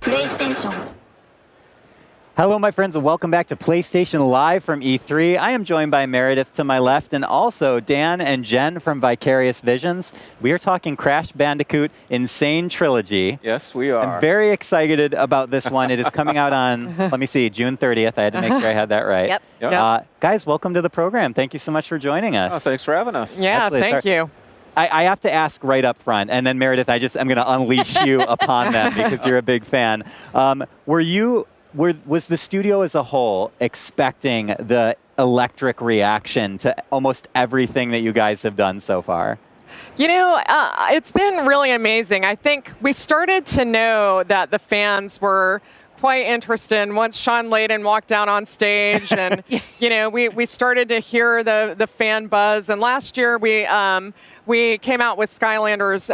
PlayStation. Hello, my friends, and welcome back to PlayStation Live from E3. I am joined by Meredith to my left and also Dan and Jen from Vicarious Visions. We are talking Crash Bandicoot Sane Trilogy. Yes, we are. I'm very excited about this one. It is coming out on, let me see, June 30th. I had to make sure I had that right. Yep. Guys, welcome to the program. Thank you so much for joining us. Oh, thanks for having us. Yeah, Absolutely. thank you. I have to ask right up front, and then Meredith, I'm going to unleash you upon them because you're a big fan. Was the studio as a whole expecting the electric reaction to almost everything that you guys have done so far? You know, it's been really amazing. I think we started to know that the fans were quite interested once Sean Layden walked down on stage, and you know, we started to hear the fan buzz. And last year we came out with Skylanders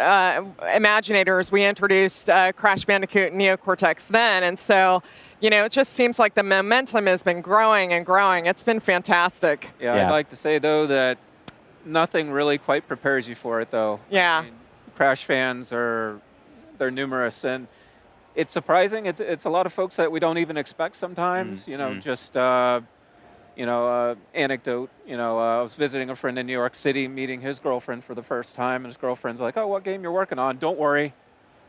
Imaginators. We introduced Crash Bandicoot and Neo Cortex then, and so. You know, it just seems like the momentum has been growing and growing. It's been fantastic. Yeah, I'd like to say, though, that nothing really quite prepares you for it, though. Yeah. I mean, Crash fans they're numerous, and it's surprising. It's a lot of folks that we don't even expect sometimes. You know, just, anecdote. You know, I was visiting a friend in New York City, meeting his girlfriend for the first time, and his girlfriend's like, oh, what game you're working on? Don't worry.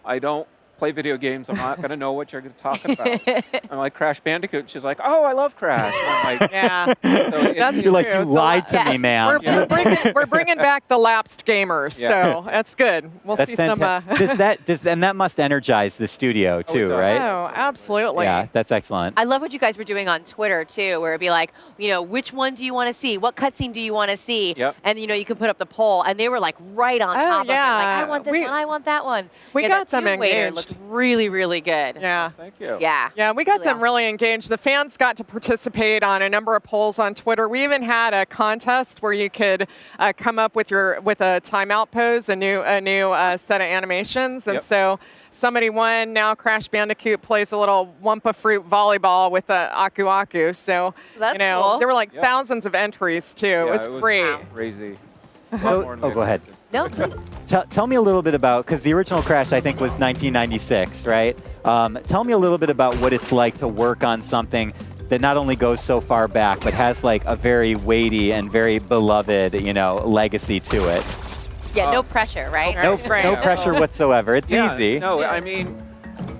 I don't play video games. I'm not going to know what you're talking about. I'm like, Crash Bandicoot. She's like, oh, I love Crash. I'm like, yeah. So That's You're like, you lied to me, man. We're bringing back the lapsed gamers, so that's good. We'll see some. And that must energize the studio too, right? Oh, absolutely. Yeah, that's excellent. I love what you guys were doing on Twitter too, where it'd be like, you know, which one do you want to see? What cutscene do you want to see? Yep. And you know, you can put up the poll, and they were like right on top of it. Like, I want this one, I want that one. We got them Tomb Raider engaged. looked really, really good. Yeah. Thank you. Yeah. Yeah, we got Really them awesome. really engaged. The fans got to participate on a number of polls on Twitter. We even had a contest where you could come up with a timeout pose, a new set of animations, and so somebody won. Now Crash Bandicoot plays a little Wumpa Fruit volleyball with a Aku Aku. So That's you know, cool. there were like thousands of entries too. Yeah, it was great. Crazy. So, go ahead. No, please. Tell me a little bit about, because the original Crash, I think, was 1996, right? Tell me a little bit about what it's like to work on something that not only goes so far back, but has like a very weighty and very beloved, you know, legacy to it. Yeah, no pressure, right? No pressure whatsoever. It's easy. No, I mean,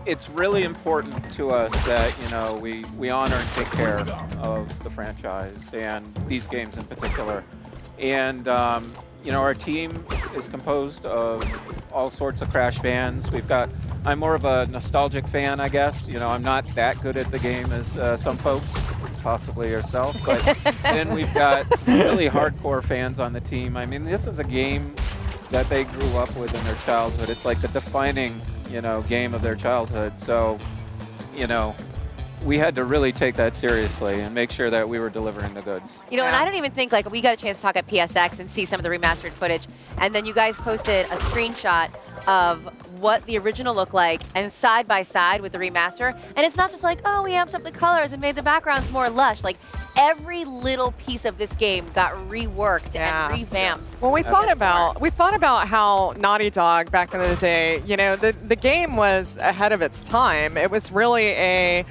it's really important to us that, you know, we honor and take care of the franchise and these games in particular. And, you know, our team is composed of all sorts of Crash fans. I'm more of a nostalgic fan, I guess. You know, I'm not that good at the game as some folks, possibly yourself. But then we've got really hardcore fans on the team. I mean, this is a game that they grew up with in their childhood. It's like the defining, you know, game of their childhood. So, you know, we had to really take that seriously and make sure that we were delivering the goods. You know, and I don't even think, like, we got a chance to talk at PSX and see some of the remastered footage, and then you guys posted a screenshot of what the original looked like and side by side with the remaster. And it's not just like, oh, we amped up the colors and made the backgrounds more lush. Like, every little piece of this game got reworked and revamped. Well, we thought about how Naughty Dog back in the day, you know, the game was ahead of its time. It was really a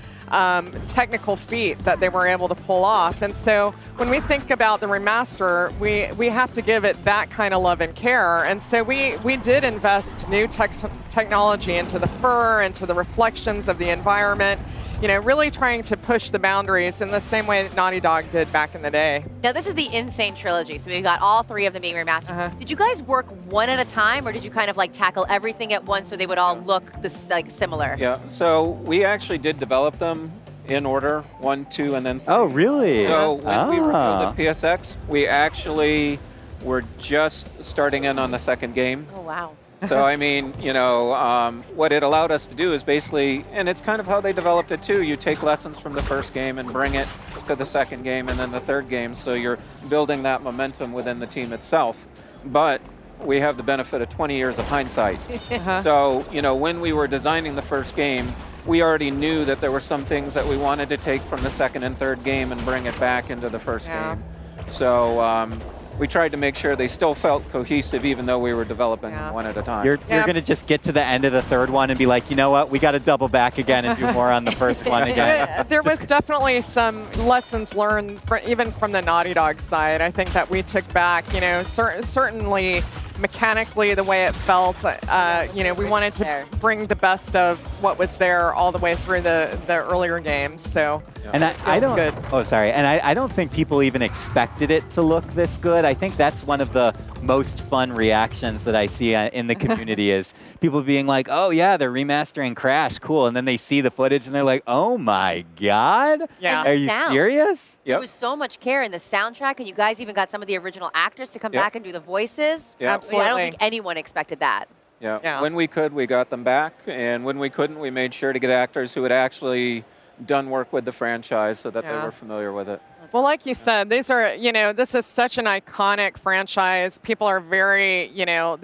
technical feat that they were able to pull off. And so when we think about the remaster, we have to give it that kind of love and care. And so we did invest new technology into the fur, into the reflections of the environment, you know, really trying to push the boundaries in the same way that Naughty Dog did back in the day. Now, this is the Sane Trilogy, so we've got all three of them being remastered. Did you guys work one at a time, or did you kind of like tackle everything at once so they would all look similar? Yeah, so we actually did develop them in order, 1, 2, and then 3. Oh, really? So when we revealed at PSX, we actually were just starting in on the second game. Oh, wow. So, I mean, you know, what it allowed us to do is basically, and it's kind of how they developed it too, you take lessons from the first game and bring it to the second game and then the third game, so you're building that momentum within the team itself. But we have the benefit of 20 years of hindsight. So, you know, when we were designing the first game, we already knew that there were some things that we wanted to take from the second and third game and bring it back into the first game. So, we tried to make sure they still felt cohesive, even though we were developing them one at a time. You're going to just get to the end of the third one and be like, you know what, we got to double back again and do more on the first one again. There was definitely some lessons learned, even from the Naughty Dog side. I think that we took back, you know, certainly mechanically the way it felt. You know, we wanted to bring the best of what was there all the way through the earlier games. So. And I don't. Good. Oh, sorry. And I don't think people even expected it to look this good. I think that's one of the most fun reactions that I see in the community is people being like, "Oh yeah, they're remastering Crash, cool," and then they see the footage and they're like, "Oh my god, yeah, are you serious?" Yep. There was so much care in the soundtrack, and you guys even got some of the original actors to come back and do the voices. Yep. Absolutely. I don't think anyone expected that. Yeah. When we could, we got them back, and when we couldn't, we made sure to get actors who had actually done work with the franchise so that they were familiar with it. Well, like you said, these are, you know, this is such an iconic franchise. People are very, you know,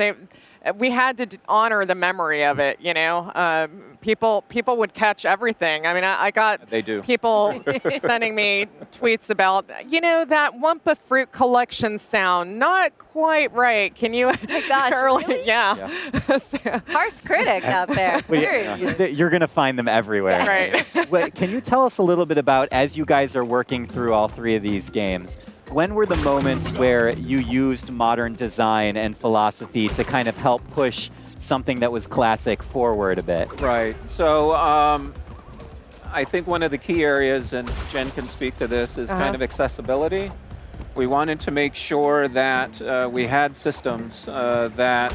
we had to honor the memory of it, you know. People would catch everything. I mean, I got people sending me tweets about, you know, that Wumpa Fruit collection sound, not quite right. Can you? Oh my gosh, really? Yeah. So, harsh critics out there. You're going to find them everywhere. Yeah. Right. Wait, can you tell us a little bit about, as you guys are working through all three of these games, when were the moments where you used modern design and philosophy to kind of help push something that was classic forward a bit? Right. So I think one of the key areas, and Jen can speak to this, is kind of accessibility. We wanted to make sure that we had systems that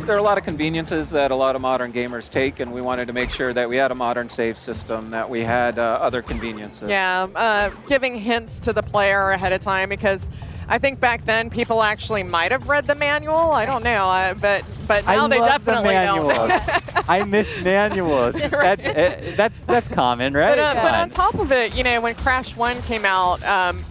there are a lot of conveniences that a lot of modern gamers take, and we wanted to make sure that we had a modern save system, that we had other conveniences. Yeah, giving hints to the player ahead of time, because I think back then people actually might have read the manual. I don't know, but now they definitely don't. I miss manuals. That's common, right? But on top of it, you know, when Crash 1 came out,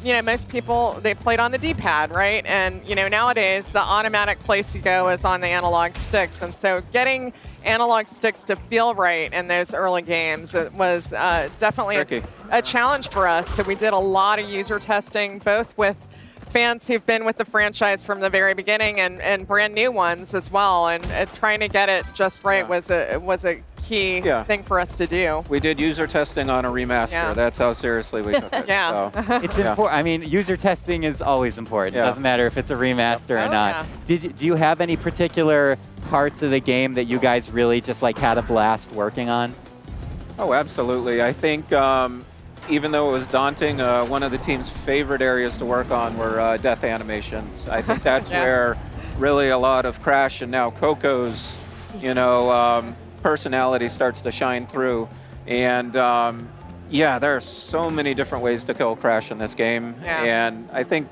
you know, most people, they played on the D-pad, right? And, you know, nowadays the automatic place to go is on the analog sticks. And so getting analog sticks to feel right in those early games, it was definitely a challenge for us. So we did a lot of user testing, both with fans who've been with the franchise from the very beginning and brand new ones as well, and trying to get it just right was a key thing for us to do. We did user testing on a remaster. Yeah. That's how seriously we took it. Yeah. So. It's important. I mean, user testing is always important. It doesn't matter if it's a remaster or not. Do you have any particular parts of the game that you guys really just like had a blast working on? Oh, absolutely. I think even though it was daunting, one of the team's favorite areas to work on were death animations. I think that's where really a lot of Crash and now Coco's, you know, personality starts to shine through. And yeah, there are so many different ways to kill Crash in this game. And I think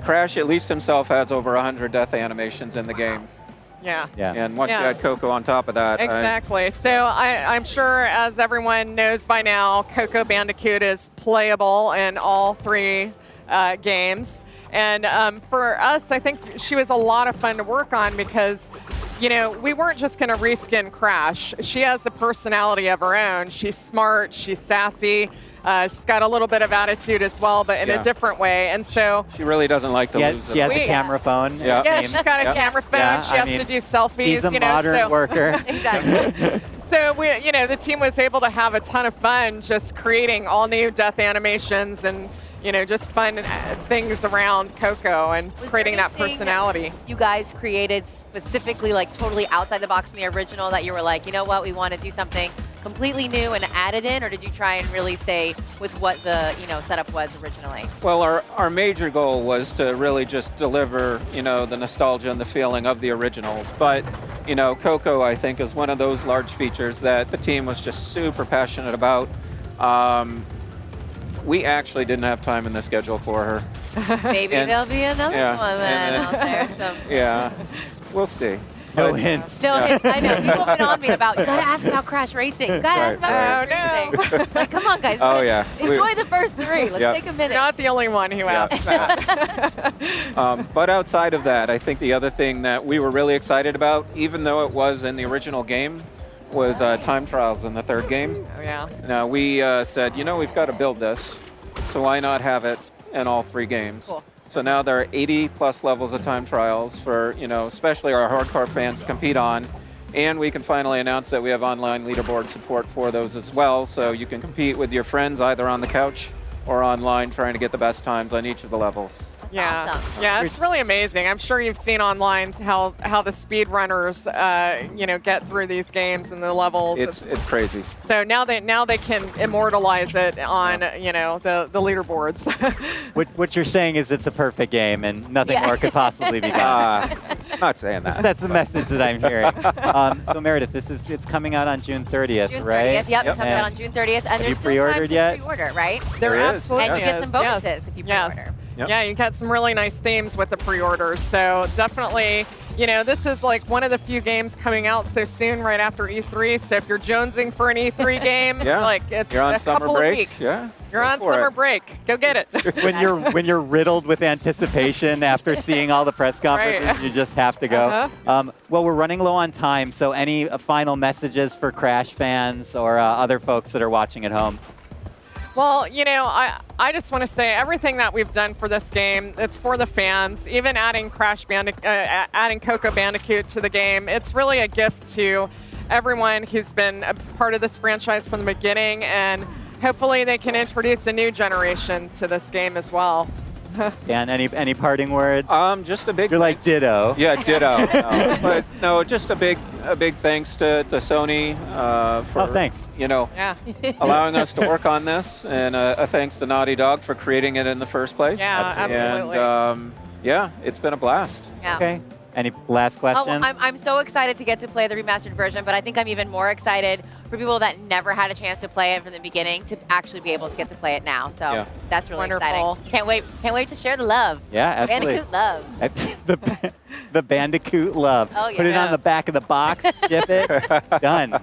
Crash, at least himself, has over 100 death animations in the game. Yeah. And once you add Coco on top of that. Exactly. So I'm sure, as everyone knows by now, Coco Bandicoot is playable in all three games. And for us, I think she was a lot of fun to work on because, you know, we weren't just going to reskin Crash. She has a personality of her own. She's smart, she's sassy. She's got a little bit of attitude as well, but in a different way. And so she really doesn't like to lose. She has a camera phone. Yeah, she's got a camera phone. She has to do selfies. She's a modern worker. Exactly. So we, you know, the team was able to have a ton of fun just creating all new death animations and, you know, just fun things around Coco and creating that personality. You guys created specifically, like, totally outside the box from the original that you were like, you know what, we want to do something completely new and add it in, or did you try and really stay with what the, you know, setup was originally? Well, our major goal was to really just deliver, you know, the nostalgia and the feeling of the originals. But, you know, Coco, I think, is one of those large features that the team was just super passionate about. We actually didn't have time in the schedule for her. Maybe there'll be another one then out there. Yeah, we'll see. No hints. No hints. I know. People have been on me about, you got to ask about Crash Racing. You got to ask about Crash Racing. Like, come on, guys. Enjoy the first three. Let's take a minute. You're not the only one who asked that. But outside of that, I think the other thing that we were really excited about, even though it was in the original game, was time trials in the third game. Oh, yeah. Now, we said, you know, we've got to build this, so why not have it in all 3 games. Cool. So now there are 80 plus levels of time trials for, you know, especially our hardcore fans to compete on. And we can finally announce that we have online leaderboard support for those as well. So you can compete with your friends either on the couch or online trying to get the best times on each of the levels. Yeah, Awesome. yeah, it's really amazing. I'm sure you've seen online how the speedrunners, you know, get through these games and the levels. It's crazy. So now they can immortalize it on you know the leaderboards. What you're saying is it's a perfect game and nothing Yeah. more could possibly be done. I'm not saying that. That's the message that I'm hearing. So Meredith, it's coming out on June 30th, June 30th, right? yep, it comes And out on June 30th, and you there's still pre-ordered time to yet? pre-order, right? There There is. absolutely And you get is, some yes. bonuses if you Yes. pre-order. Yep. Yeah, you got some really nice themes with the pre-orders. So definitely, you know, this is like one of the few games coming out so soon, right after E3. So if you're jonesing for an E3 game, Yeah. like it's You're on a summer couple break. of weeks. Yeah. You're Go on for summer it. break. Go get it. when you're riddled with anticipation after seeing all the press conferences, Right. you just have to go. Uh-huh. Well, we're running low on time, so any final messages for Crash fans or other folks that are watching at home? Well, you know, I just want to say everything that we've done for this game, it's for the fans. Even adding adding Coco Bandicoot to the game, it's really a gift to everyone who's been a part of this franchise from the beginning, and hopefully they can introduce a new generation to this game as well. Dan, any parting words? Just a big. You're like ditto. Yeah, ditto. No. But no, just a big thanks to Sony for Oh, thanks. you know Yeah. allowing us to work on this, and a thanks to Naughty Dog for creating it in the first place. Yeah, absolutely. And yeah, it's been a blast. Yeah. Okay. Any last Oh, questions? I'm so excited to get to play the remastered version, but I think I'm even more excited for people that never had a chance to play it from the beginning to actually be able to get to play it now. So Yeah. that's really Wonderful. exciting. Can't wait to share the love. Yeah, absolutely. Bandicoot love. the Bandicoot love. Oh, yeah. Put it on the Yes. back of the box, ship it, done.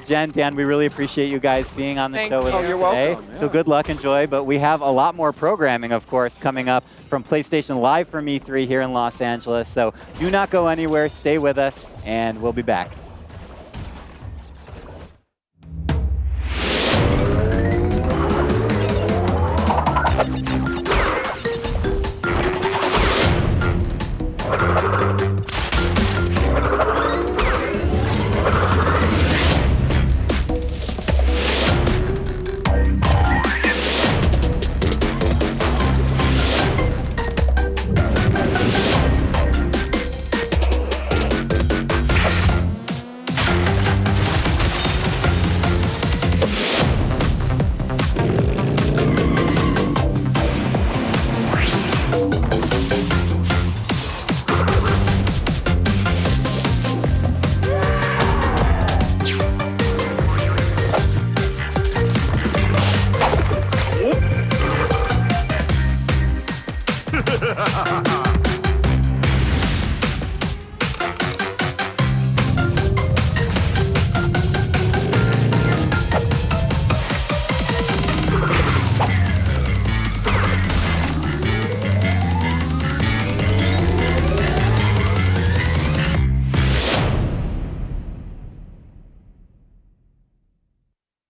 Jen, Dan, we really appreciate you guys being on the Thank show with you. us Oh, you're today. welcome, So yeah. good luck, enjoy. But we have a lot more programming, of course, coming up from PlayStation Live from E3 here in Los Angeles. So do not go anywhere. Stay with us, and we'll be back.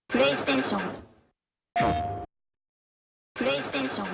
PlayStation PlayStation